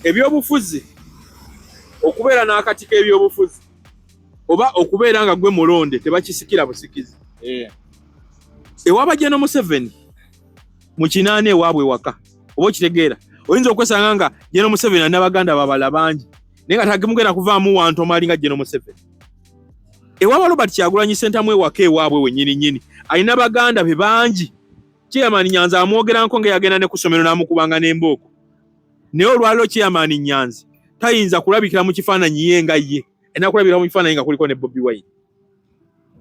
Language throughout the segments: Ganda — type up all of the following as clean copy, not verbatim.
ebyobufuzi okubeera n'akati k'ebyobufuzi oba okubeera nga gwe mulonde tebakisikira busikizi. Ewaba General Museveni mu kinaane ewaabwe waka oba okitegeera oyinza okwesanga nga General Museveni alina baganda babala bangi naye nga tagemugenda kuvaamu wantu omali nga General Museveni. Ewaba Robert Kyagulanyi Ssentamu ewaka ewaabwe wennyini alina baganda be bangi. Chairman Nyanzi amwogeranko nga yagenda ne ku ssomero n'amukubanga n'embooko. Naye olwaliro Chairman Nyanzi tayinza kulabikira mu kifaananyi ye nga ye. Alina kulabikira mu kifaananyi nga kuliko ne Bobi Wine.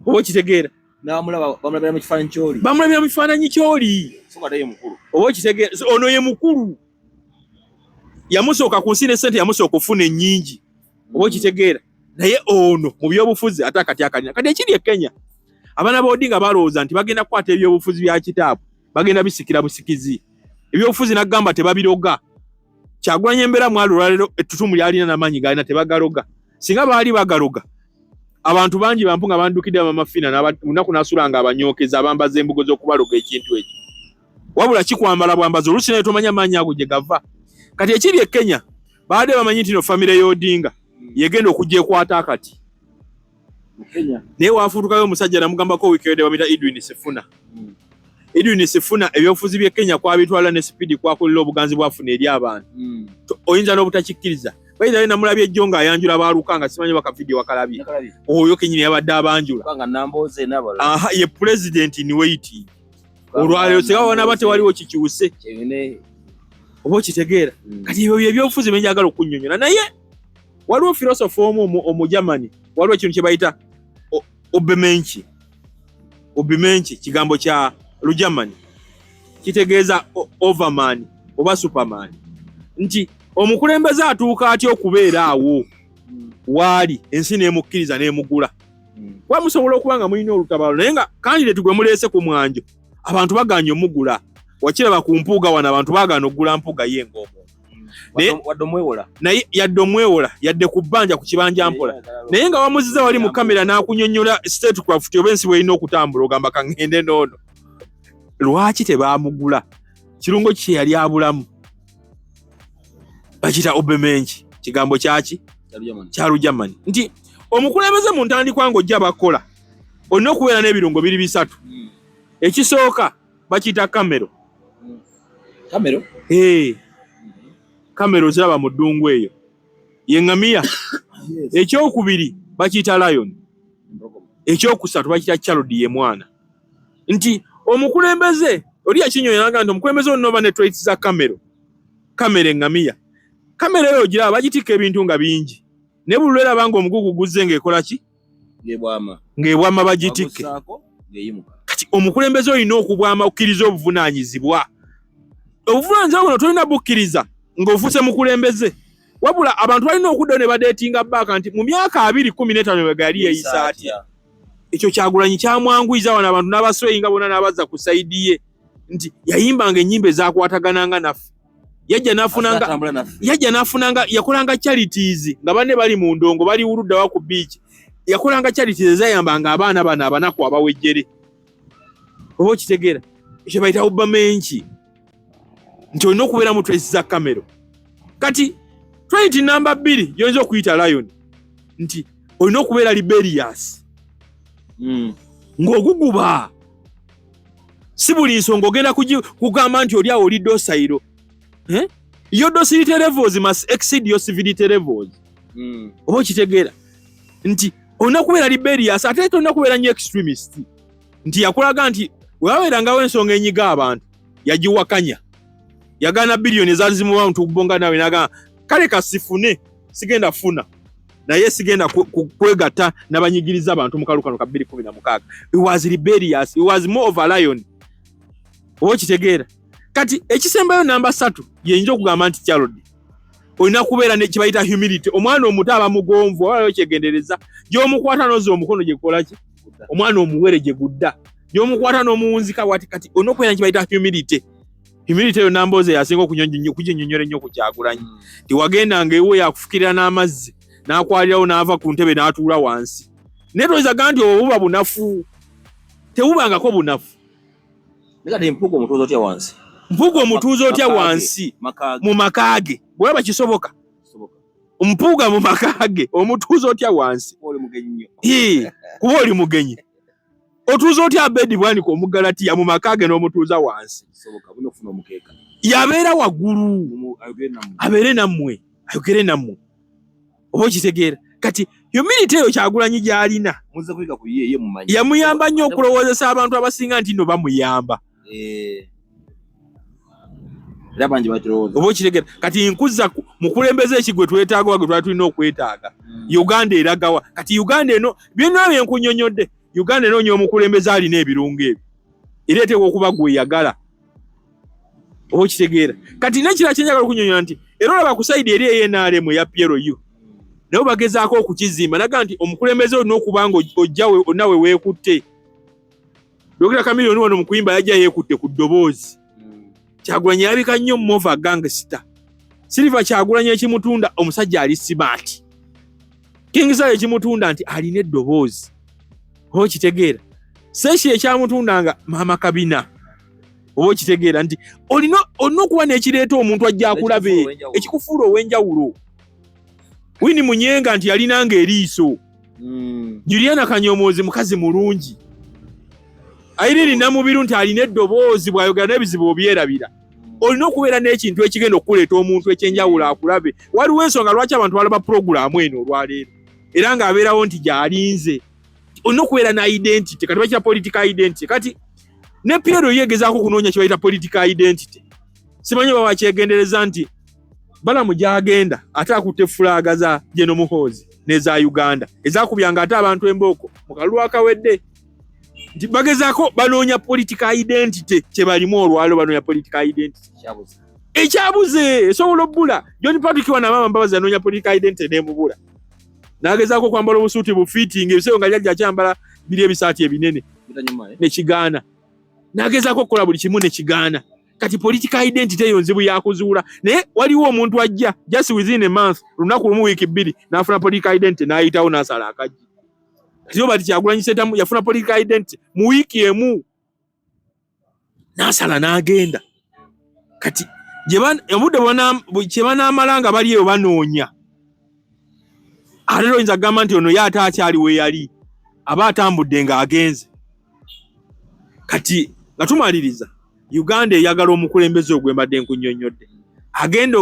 Oba okitegeera? Bamulabira mu kifaananyi ky'oli. Bamulabira mu kifaananyi ky'oli. Sokadde ye mukulu. Oba okitegeera? Ono ye mukulu. Yamusooka ku nsi ne ssente yamusooka okufuna ennyingi. Oba okitegeera? Naye ono mu byobufuzi ate akati akalina. Kati ekiri e Kenya. Abaana ba Odinga balowooza nti bagenda kukwata ebyobufuzi bya kitaabu. Bagenda bisikira busikizi. Ebyobufuzi n'agamba tebabiroga. Kyagulanyi embeera mwalo olwaleero ettutumu lyalina n'amaanyi galina tebagaloga. Singa baali bagaloga abantu bangi bampu nga bandukidde amafina n'olunaku n'asulanga abanyookeza abambaza embugo z'okubaloga ekintu ekyo. Wabula kikwambala bwambaza oluusi naye tomanya maanyi ago gye gava. Kati ekiri e Kenya baadde bamanyi nti no famire y'Odinga yegenda okujja ekwata akati. Naye waafuutukayo omusajja namugambako wiikeede bamita Edwin Sifuna. Edwin Sifuna ebyobufuzi by'e Kenya kwabitwala ne sipiidi kwakulira obuganzi bwafuna eri abantu. Oyinza n'obutakikkiriza. Bayinza namulabye ejjo ng'ayanjula baalukanga simanyi waka vidiyo wakalabye. Oyo kennyini yabadde abanjula. Ye president in waiting. Olwaleero singa babona ba tewaliwo kikiwuse. Oba okitegeera. Kati ebyo ebyobufuzi bye njagala okunnyonnyola naye waliwo philosopher omu Germany waliwo ekintu kye bayita Obemenki kigambo kya Lugermany kitegeeza overman oba superman nti omukulembeze atuuka atya okubeera awo waali ensi n'emukkiriza n'emugula. Wamusobola okuba nga mulina olutabaalo naye nga candidate gwe muleese ku mwanjo abantu baganye omugula wakiraba ku mpuuga wano abantu baagaana okugula mpuuga ye ng'omwo. Naye yadde omwewola yadde ku bbanja ku kibanja mpola naye nga wamuziza wali mu kamera n'akunyonnyola statecraft oba ensi bw'erina okutambula ogamba kaŋŋende noono. Lwaki tebaamugula? Kirungo kye yali abulamu. Bakita Obemenki kigambo kyaki? Kya Lugermany. Nti omukulembeze mu ntandikwa ng'ojja bakola olina okubeera n'ebirungo biri bisatu. Ekisooka bakiyita kamero. Kamero ziraba mu ddungu eyo ye ŋŋamiya. Ekyokubiri bakiyita lion. Ekyokusatu bakiyita charodi ye mwana. Nti omukulembeze oli yakinyonyola nti omukulembeze olina oba ne traits za kamero eŋŋamiya. Kamero eyo giraba bagitikka ebintu nga bingi ne buli lweraba nga omugugu guzze ng'ekola ki? Ng'ebwama bagitikke. Kati omukulembeze olina okubwama okkiriza obuvunaanyizibwa. Obuvunaanyizibwa buno tolina bukkiriza ng'ofuuse mukulembeze. Wabula abantu balina okuddayo ne badeetinga bbaaka nti mu myaka 2015 bwe yali yeeyisa atya. Ekyo Kyagulanyi kyamwanguyiza wano abantu n'abasweyinga bonna n'abazza ku sayidi ye nti yayimbanga ennyimba ezaakwatagananga naffe. Yajja n'afunanga yakolanga charities nga banne bali mu ndongo bali wuludda wa ku beach. Yakolanga charities ezayambanga abaana bano abanaku abawejjere. Oba okitegeera? Ekyo bayita Obemenki. Nti olina okubeera mu traces za kamero. Kati trait namba 2 gy'oyinza okuyita lion nti olina okubeera rebellious. Ng'oguguba. Si buli nsonga ogenda kugamba nti oli awo oli docile. Your docility levels must exceed your civility levels. Oba okitegeera? Nti olina kubeera rebellious ate olina kubeera nnyo extremist. Nti yakulaga nti wewabeerangawo ensonga enyiga abantu yagiwakanya. Yagaana biliyoni ezaali zimuwa nti okubonga nawe n'agamba kale kasifune sigenda funa naye sigenda kwegatta n'abanyigiriza abantu mu kalukano ka 2016. He was rebellious. He was more of a lion. Oba okitegeera? Kati ekisembayo namba 3 yeyinza okugamba nti charodi. Olina kubeera ne kibayita humility. Omwana omuto aba mugonvu walayo kyegendereza gy'omukwata n'oza omukono gye kukola ki? Omwana omuwere gye gudda gy'omukwata n'omuwunzika wati. Kati olina okubeera ne kibayita humility. Humility yo Nambooze yasinga okuginnyonnyola ennyo ku Kyagulanyi. Tiwagendanga ewe yakufukirira n'amazzi n'akwalirawo n'ava ku ntebe n'atuula wansi. Naye toyinzaga nti obuba bunafu. Tebubangako bunafu. Neka tempugo omutuuza otya wansi. Mpuga omutuuza otya wansi mu makage bwaba kisoboka mpuga mu makage omutuuza otya wansi kuba oli mugenyi otuuza otya bedi bwanika omugalatiya mu makage n'omutuuza wansi yabeera waggulu abeere nammwe ayogere nammwe oba okitegeera kati humility eyo Kyagulanyi gy'alina yamuyamba nnyo okulowoozesa abantu abasinga nti nno bamuyamba oba okitegeera kati nkuzza mukulembeze ekigwe twetaaga wage twali tulina okwetaaga Uganda eragawa kati Uganda eno byonna byenkunyonyodde Uganda enoonya omukulembeze alina ebirungo ebyo ereeteeka okuba gweyagala oba okitegeera kati nekira kyenjagala okunyonyola nti era olaba ku sayidi eri eyenaalemu eya PLU nabo bagezaako okukizimba naga nti omukulembeze olina okuba nga ojjawe nawe weekutte Dr. Chameleone wano mu kuyimba yajja yeekutte ku ddoboozi Kyagulanyi yabika nnyo mova gangster Silver Kyagulanyi ekimutunda omusajja ali smart King Sale ekimutunda nti alina eddoboozi oba okitegeera Seshi ekyamutundanga Mama Kabina oba okitegeera nti olina okuba n'ekireeta omuntu ajja akulabe ekikufuula ow'enjawulo Wini Munyenga nti yalinanga eriiso Juliana Kanyomoozi mukazi mulungi Irene Namubiru nti alina eddoboozi bw'ayogera n'ebizibu obyerabira olina okubeera n'ekintu ekigenda okuleeta omuntu ekyenjawulo akulabe waliwo ensonga lwaki abantu balaba puroguramu eno olwaleero era ng'abeerawo nti gy'alinze olina okubeera na identity kati bakira political identity kati ne PLU yegezaako kunoonya kye bayita political identity simanyi baba bakyegendereza nti Balamu gy'agenda ate akutte fulaaga za General Muhoozi n'eza Uganda ezakubyanga ate abantu embooko mu kalulu akawedde nti bagezaako banoonya political identity kye balimu olwalo banoonya political identity ekyabuze esobola obbula John Patrick wana mama mbabazi anoonya political identity n'emubula n'agezaako kwambala obusuuti bufitting ebisebo nga jjajja akyambala biri ebisaati ebinene ne kigaana n'agezaako okukola buli kimu ne kigaana kati political identity eyo nzibu yakuzuula naye waliwo omuntu ajja just within a month lunaku lumu wiiki bbiri n'afuna political identity n'ayitawo n'asala akajji kati bati Kyagulanyi Ssentamu yafuna political identity mu wiiki emu n'asala n'agenda kati obudde kye banaamalanga bali eyo banoonya ate oyinza kugamba nti ono ye ate akyali we yali aba atambudde ng'agenze kati nga tumaliriza Uganda eyagala omukulembeze ogwe mbadde nkunnyonnyodde agenda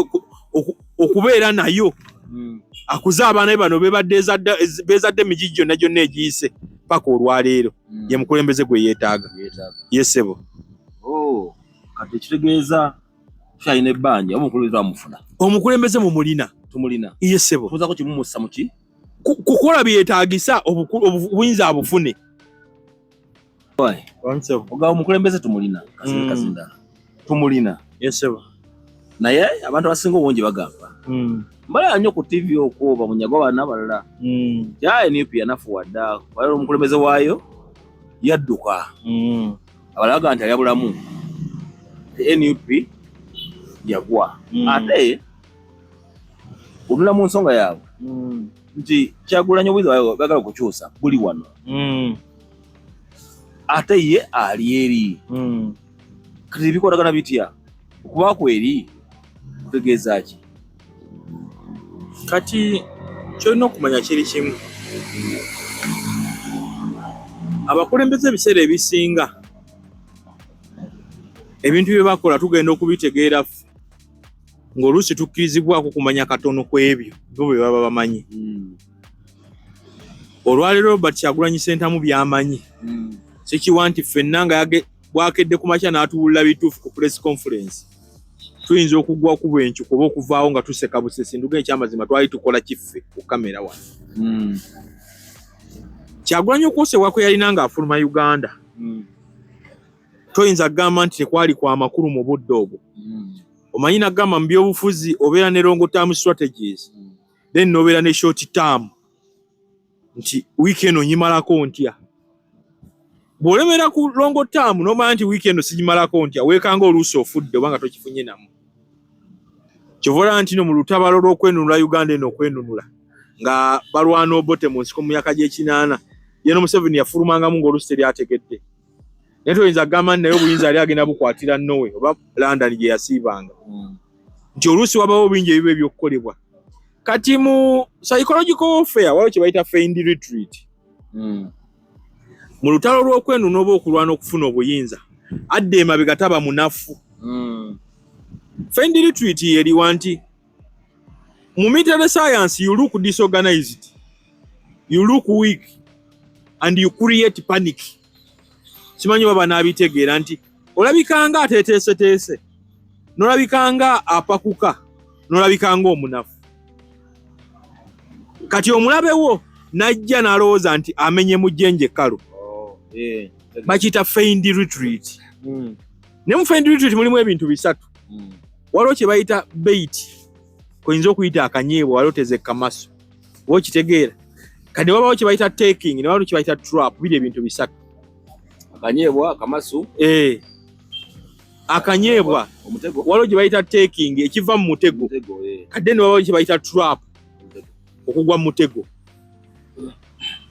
okubeera nayo akuza abaana bano beezadde emigi gyonna gyonna egiyise paka olwaleero ye mukulembeze gwe yeetaaga yesebo kati ekitegeeza kyalina ebbanja omukulembeze bamufuna omukulembeze mumulina tumulina yesebo tuzaako kimumussa muki kukola byetaagisa obuyinza abufune ogawo omukulembeze tumulina kasindala tumulina yesebo naye abantu abasinga obungi bagamba mbala nnyo ku TV okwo bamunyago abaana abalala yaye NUP yanafuwadda waliwo omukulembeze waayo yadduka abalala baga nti alyabulamu NUP yagwa ate olula mu nsonga yaabwe nti Kyagulanyi obwiza bagala okukyusa buli wano ate ye ali eri kati bikolagana bitya okuba kweri kutegeeza ki kati kyolina okumanya kiri kimu abakulembeze ebiseera ebisinga ebintu bye bakola tugenda okubitegeera ng'oluusi tukkirizibwako kumanya katono ku ebyo bo bwe baba bamanyi olwaleero Robert Kyagulanyi Ssentamu by'amanyi sikiwa nti ffenna nga bwakedde ku makya n'atuwulira bituufu ku press conference tuyinza okugwa ku bwencu kuba okuvaawo nga tuseka busesi nduga ekyamazima twali tukola kiffe ku kamera wano Kyagulanyi okwosebwa kwe yalina ng'afuluma Uganda toyinza kugamba nti tekwali kwa makulu mu budde obwo omanyi nagamba mu byobufuzi obeera ne long term strategies then nobeera ne short term nti wiiki eno nyimalako ntya bw'olemera ku long term nomanya nti wiiki eno sigimalako ntya weekanga oluusi ofudde obanga tokifunye namu kyovola nti no mu lutabalo lw'okwenunula Uganda eno okwenunula nga balwana obote mu nsiko mu myaka gy'ekinaana ye Museveni yafulumangamu ng'oluusi teryategedde naye toyinza gamba naye obuyinza ali agenda bukwatira Norway oba London gye yasiibanga nti oluusi wabawo bingi ebiba ebyokukolebwa. Kati mu psychological warfare waliwo kye bayita feigned retreat. Mu lutalo lw'okwenuna oba okulwana okufuna obuyinza adde emabega taba munafu. Feigned retreat yeriwa nti mu military science you look disorganized, you look weak and you create panic. Simanyi baba n'abitegeera nti olabikanga ateeteeseteese, n'olabikanga apakuka, n'olabikanga omunafu. Kati omulabewo najja n'alowooza nti amenye mu jjenje kalo. Bakiyita feigned retreat. Ne mu feigned retreat mulimu ebintu bisatu. Waliwo kye bayita bait, kuyinza okuyita akanyeebwa waliwo tezekka maso. Oba okitegeera. Kati wabawo kye bayita taking, ne waliwo kye bayita trap, biri ebintu bisatu. Akanyeebwa, akamasu. Akanyeebwa. Omutego. Waliwo kye bayita taking, ekiva mu mutego. Kadde ne wabawo kye bayita trap, okugwa mu mutego.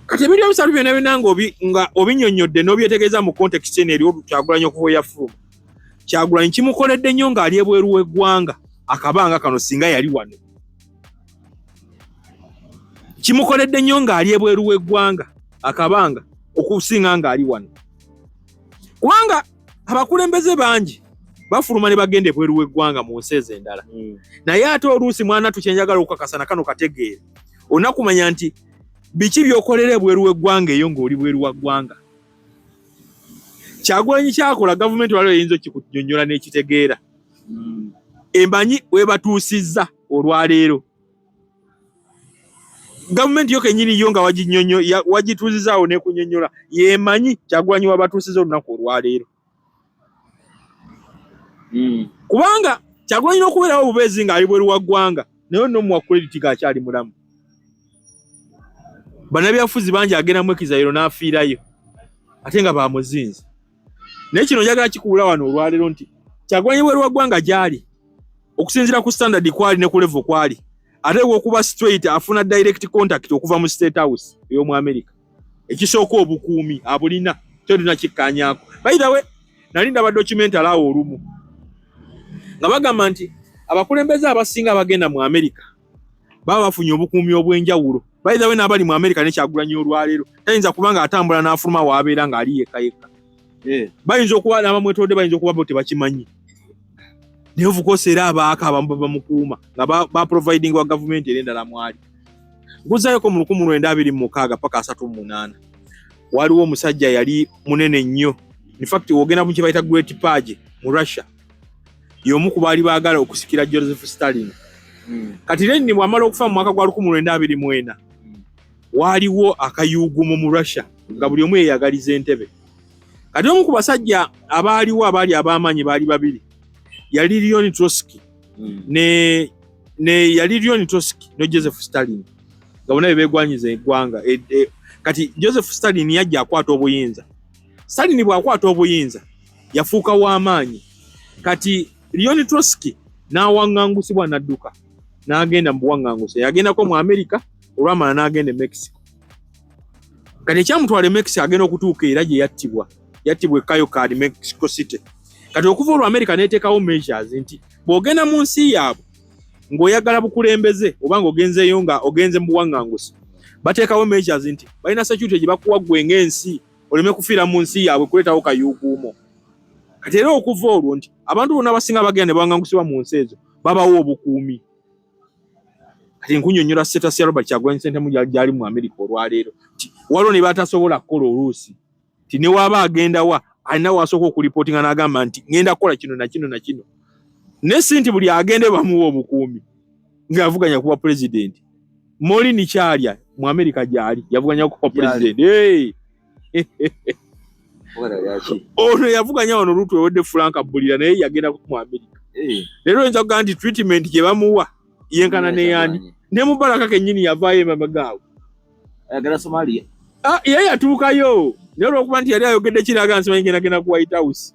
Kati ebintu ebisatu byonna nga obinnyonnyodde n'obyetegeeza mu context eno eriwo Kyagulanyi okuva yafuluma. Kyagulanyi kimukoledde nnyo ng'ali ebweru w'eggwanga akabanga kano singa yali wano. Kimukoledde nnyo ng'ali ebweru w'eggwanga akabanga okusinga ng'ali wano. Kubanga abakulembeze bangi bafuluma ne bagenda ebweru w'eggwanga mu nsi ez'endala. Naye ate oluusi mwana tukyenjagala okukakasa na kano kategeere. Olina kumanya nti biki by'okolera ebweru w'eggwanga eyo ng'oli bweru wa ggwanga. Kyagulanyi kyakola gavumenti waliwo eyinza okikunyonnyola n'ekitegeera. Embanyi webatuusizza olwaleero. Gavumenti yo kennyini yo nga wagituuzizaawo n'ekunyonnyola yemanyi Kyagulanyi wabatuusizza olunaku olwaleero. Kubanga Kyagulanyi n'okubeerawo obubeezi ng'ali bweru wa ggwanga naye n'omuwa credit ng'akyali mulamu. Bannabyabufuzi bangi agenda mu ekizayiro n'afiirayo ate nga bamuzinze. Naye kino njagala kikuwula wano olwaleero nti Kyagulanyi bweru wa ggwanga gy'ali okusinziira ku standard kwali ne ku level kwali ate okuba straight afuna direct contact okuva mu State House ey'omu America. Ekisooka obukuumi abulina kyolina kikkaanyaako. By the way, nalinda ba documentary awo olumu nga bagamba nti abakulembeze abasinga abagenda mu America baba bafunye obukuumi obw'enjawulo. By the way, n'abali mu America ne Kyagulanyi olwaleero tayinza kubanga atambula n'afuluma w'abeera ng'ali yekka yekka. Bayinza okuba n'abamwetolodde bayinza okuba bo tebakimanyi. Naye of course era abaaka abamu bamukuuma nga ba-providing wa gavumenti era endala mwali. Nguzaayoko mu 1926 paka 38 waliwo omusajja yali munene nnyo. In fact wogenda mu kye bayita Great Purge mu Russia. Y'omu ku baali baagala okusikira Joseph Stalin. Kati Lenin bw'amala okufa mu mwaka gwa 1924 waliwo akayuugumo mu Russia nga buli omu yeyagaliza entebe. Kati omu ku basajja abaaliwo abaali ab'amaanyi baali babiri. Yali Leon Trotsky ne yali Leon Trotsky ne Joseph Stalin nga bonna beegwanyiza eggwanga. Kati Joseph Stalin yajja akwata obuyinza. Stalin bw'akwata obuyinza yafuuka w'amaanyi. Kati Leon Trotsky n'awaŋŋangusibwa n'adduka n'agenda mu buwaŋŋangusi. Yagendako mu America olwamala n'agenda e Mexico. Kati ekyamutwala e Mexico agenda okutuuka era gye yattibwa e Cayucari, Mexico City. Kati okuva olwa America neteekawo measures nti bw'ogenda mu nsi yaabwe ng'oyagala bukulembeze oba ng'ogenzeeyo nga ogenze mu buwaŋŋangusi bateekawo measures nti balina security gye bakuwa ggwe ng'ensi oleme kufiira mu nsi yaabwe kuleetawo kayuuguumo. Kati era okuva olwo nti abantu bonna abasinga bagenda ne bawaŋŋangusibwa mu nsi ezo babawo obukuumi. Kati nkunnyonnyola status ya Robert Kyagulanyi Ssentamu gy'ali mu America olwaleero nti waliwo ne batasobola kukola oluusi nti ne waaba agenda wa alina wasooka okulipootinga n'agamba nti ngenda kukola kino na kino na kino. Ne si nti buli agende bamuwa obukuumi ng'avuganya kuba pulezidenti. Maureen Kyalya mu America gy'ali yavuganya kuba pulezidenti. Ono yavuganya wano Ruto ewedde Frank Bulira naye yagenda mu America. Leero oyinza kugamba nti treatment gye bamuwa yenkana n'eyani. Ne Mubaraka kennyini yavaayo emabegaawo. Ayagala Somalia. Yeye atuukayo. Naye olw'okuba nti yali ayogedde kiraga nsimanyi ngenda ku White House.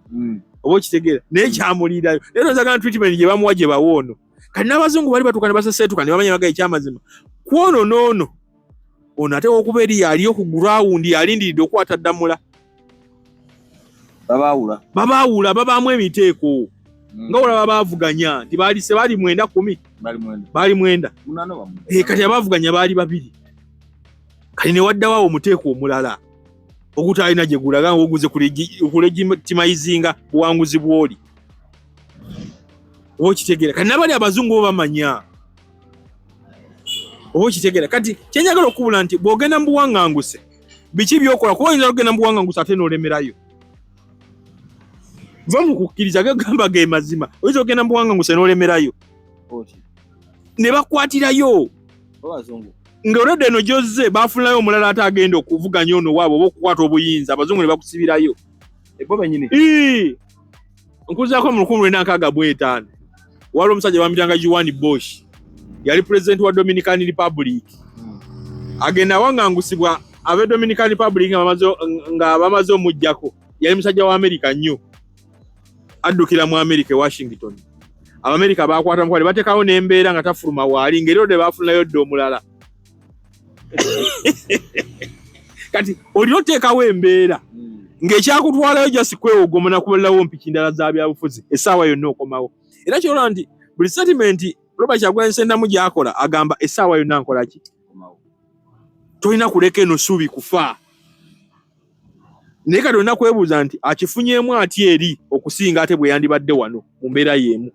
Oba okitegeera naye kyamuliirayo. Leero oyinza kugamba treatment gye bamuwa gye bawo ono. Kati n'abazungu bali batuuka ne baseseetuka ne bamanya bagaye ekyamazima. Kwono n'ono. Ono ate okuba eri yali ku ground yalindiridde okwata ddamula. babaawula babaamu emiteeko nga olaba baavuganya nti baali 9-10 baali 9 kati abaavuganya baali 2 kati ne waddawo omuteeko omulala ogutaalina gye gulaga oguze kulegitimayizinga buwanguzi bw'oli oba okitegeera kati nabali abazungu bo bamanya oba okitegeera kati kyenjagala okubula nti bw'ogenda mu buwaŋŋanguse biki byokola kuba oyinza okugenda mu buwaŋŋanguse ate n'olemerayo va mu kukkiriza gagamba ge mazima oyinza okugenda mu buwaŋŋanguse n'olemerayo ne bakwatirayo nga olwedde eno gyozze baafunirayo omulala ate agenda okuvuganya ono waabwe oba okukwata obuyinza abazungu ne bakusibirayo bo bennyini nkuzaako mu 1965 waliwo omusajja bamuyitanga Juan Bosch yali president wa Dominican Republic agenda awaŋŋangusibwa abe Dominican Republic nga bamaze omujjako yali musajja wa America nnyo addukira mu America e Washington Abamerika bakwata mukwale batekawo n'embeera nga tafuluma waali ngeri odde baafunirayo dde omulala kati oli oteekawo embeera ng'ekyakutwalayo just kwewogoma nakubalirawo mpiki ndala za byabufuzi essaawa yonna okomawo era kyolaba nti buli settlement Robert Kyagulanyi Ssentamu gy'akola agamba essaawa yonna nkola ki tolina kuleka eno ssuubi kufa naye kati olina kwebuuza nti akifunyeemu atya eri okusinga ate bwe yandibadde wano mu mbeera y'emu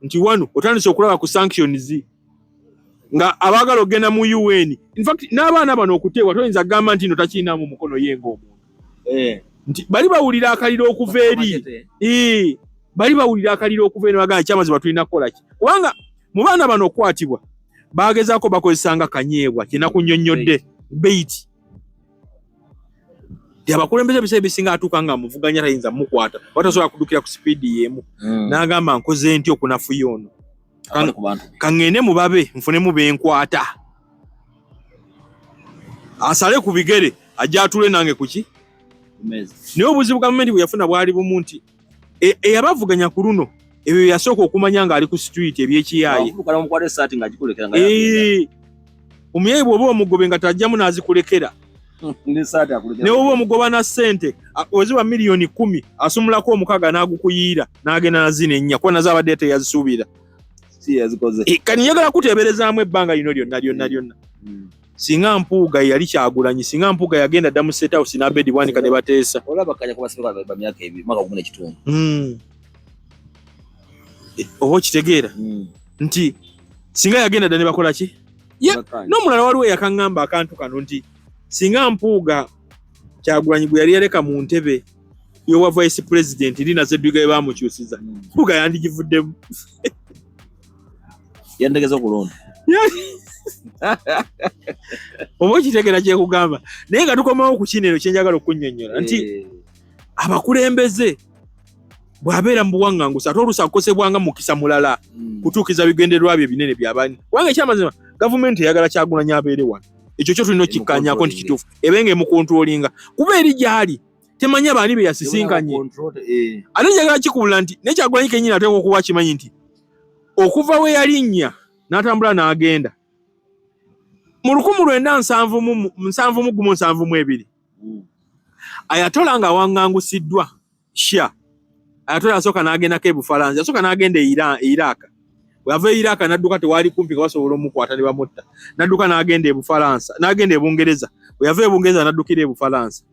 nti wano otandise okulaba ku sanctions nga abaagala okugenda mu UN in fact n'abaana bano okuteebwa toyinza kugamba nti no takiinaamu mu mukono ye ng'omuntu nti bali bawulira akaliro okuva eri bali bawulira akaliro okuva eri bagamba kyamazima tulina kukola ki kubanga mu baana bano okukwatibwa baagezaako bakozesanga kanyeebwa kyenakunnyonnyodde bait abakulembeze ebiseera ebisinga atuuka nga amuvuganya tayinza mukwata watasobola kuddukira ku sipiidi y'emu n'agamba nkoze nti okunafuya ono kaŋŋende mubabe nfunemu benkwata asale ku bigere ajja atule nange kuki naye obuzibu gavumenti bwe yafuna bwali bumu nti eyabavuganya ku luno ebyo yasooka okumanya ng'ali ku street ebyekiyaaye omuyayi bw'oba omugobe nga tajjamu n'azikulekera ne oba omugoba na ssente oziba miliyoni 10 asumulako 6 n'agukuyiira n'agenda nazina ennya kuba nazo abadde teyazisuubira kani njagala kuteeberezaamu ebbanga lino lyonna singa Mpuuga yali Kyagulanyi singa Mpuuga yagenda dda mu State House n'Abedi Bwanika ne bateesa oba okitegeera nti singa yagenda dda ne bakola ki n'omulala waliwo yakaŋŋamba akantu kano nti singa Mpuuga Kyagulanyi gwe yali yaleka mu ntebe y'obwa vice president Lina Zeddiga bwe baamukyusiza Mpuuga yandigivuddemu yandegeza okulonda oba okitegeera kye kugamba naye nga tukomawo ku kino eno kyenjagala okunnyonnyola nti abakulembeze bw'abeera mu buwaŋŋanguse ate oluusi akukosebwanga mukisa mulala kutuukiza bigendererwa bye binene by'abantu kubanga ekyamazima gavumenti eyagala Kyagulanyi abeere wano ekyo kyo tulina okkikkaanyaako nti kituufu ebenga emukontrolinga kuba eri gy'ali temanya baani be yasisinkanye ate njagala kikubula nti ne Kyagulanyi kennyini ateekwa okuba kimanyi nti okuva we yalinnya n'atambula n'agenda mu 1972 Ayatola nga waŋŋangusiddwa sha Ayatola asooka n'agendako Bufalansa yasooka n'agenda Iraq bwe yava Iraq n'adduka tewaali kumpi nga basobola omukwata ne bamutta n'adduka n'agenda Bufalansa n'agenda Bungereza bwe yava Bungereza n'addukira Bufalansa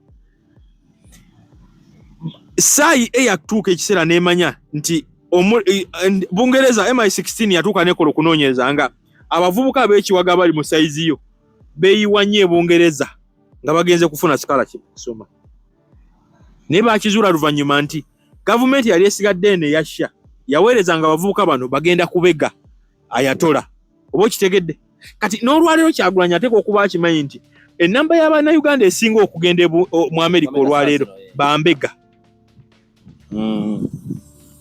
saayi eyatuuka ekiseera n'emanya nti Bungereza MI16 yatuuka n'ekola okunoonyereza nga abavubuka ab'ekiwaga bali mu sayizi yo beeyiwanye Bungereza nga bagenze kufuna sikala kusoma naye baakizuula luvannyuma nti gavumenti yali esigadde eno eyasha yaweerezanga abavubuka bano bagenda kubega Ayatola oba okitegedde kati n'olwaleero Kyagulanyi ateekwa okuba akimanyi nti ennamba y'Abannayuganda esinga okugenda mu Amerika olwaleero bambega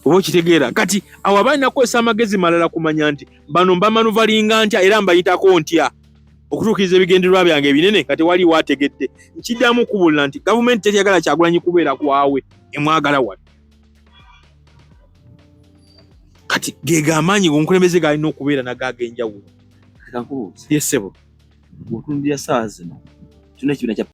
oba okitegeera kati awo balina kukozesa amagezi malala kumanya nti bano mbamanuvalinga ntya era mbayitako ntya okutuukiriza ebigendererwa byange ebinene nga tewali waategedde nkiddamu kubulira nti gavumenti teryagala Kyagulanyi kubeera kwawe emwagala wano kati geega amaanyi omukulembeze gaalina okubeera nagaaga enjawulo yesebo bw'otunuulira ssaawa zino kino ekibiina kya